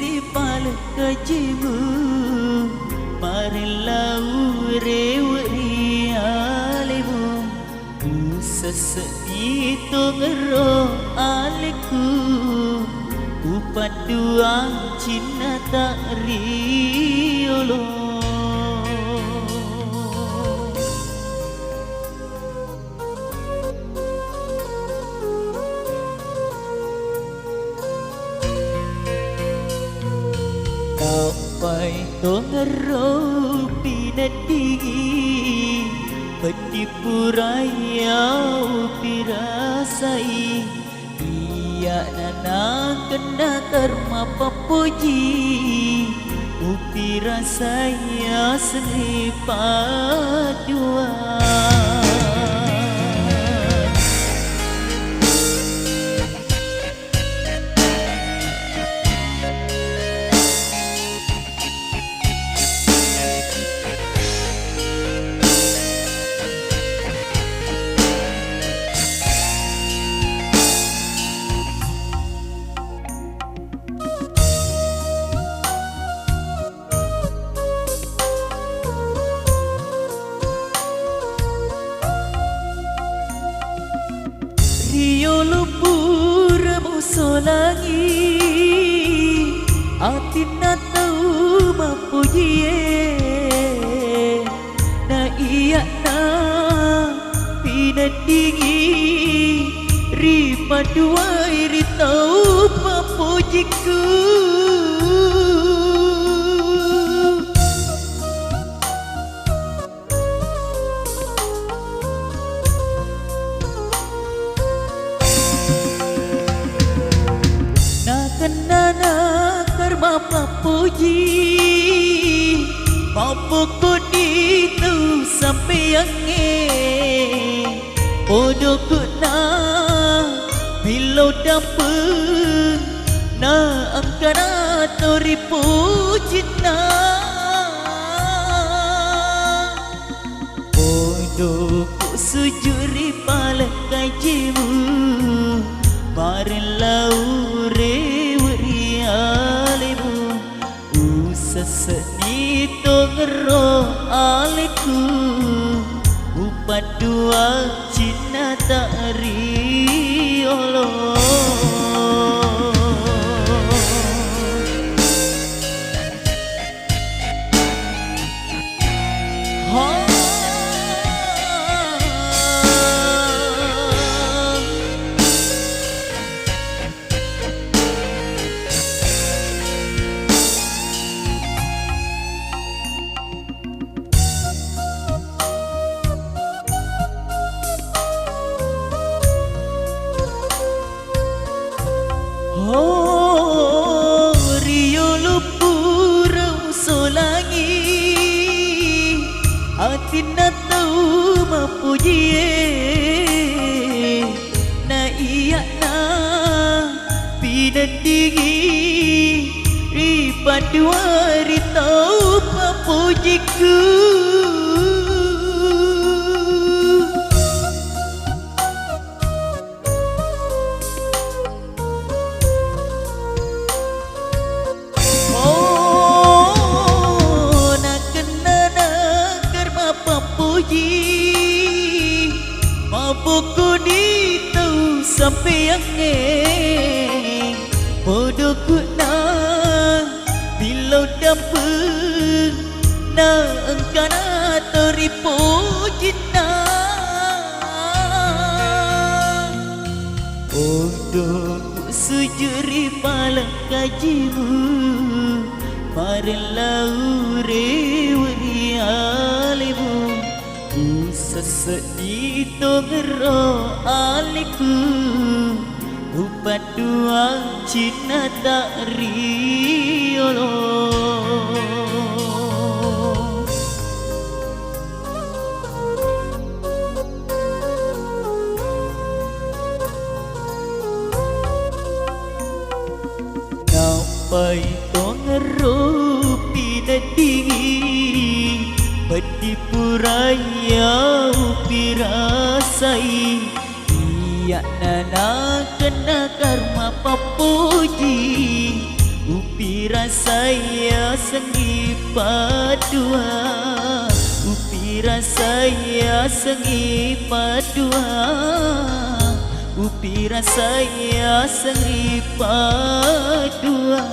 sujuri pala kajimu marilau rewri alimu sesedi tongero aliku upadua cinta tak riolo. Kapai tongero pinati petipu raya pirasai iya nana kena karma papuji upi rasanya seni paduan. Rio lupur musolangi atina tau mapuji na iya na pinadingi ripa dua iri tau mapujiku. Nana karma papuji mapuku itu sampai yang podoku na bilo dapet na angkana tori pujitna podoku sujuri pala kajimu marilau rewri alimu usasani tongero aliku upadua cinta tak riolo. Oh, Rio lupur musolangi atina tau mapuji na iya na pinadingi ripa dua ri tau mapujiku. Mapuku ditau sampai yang podoku na bila dapet na engkana tori pujitna podoku sujuri pala kajimu marilau rewri alimu sesedi tongero aliku upadua cinta tak riolo. Nampai tongero pinadingi petipu raya pirasai iya nana kena karma papuji Upi rasa ya sengi padua, upi rasa ya sengi padua, upi rasa ya sengi padua.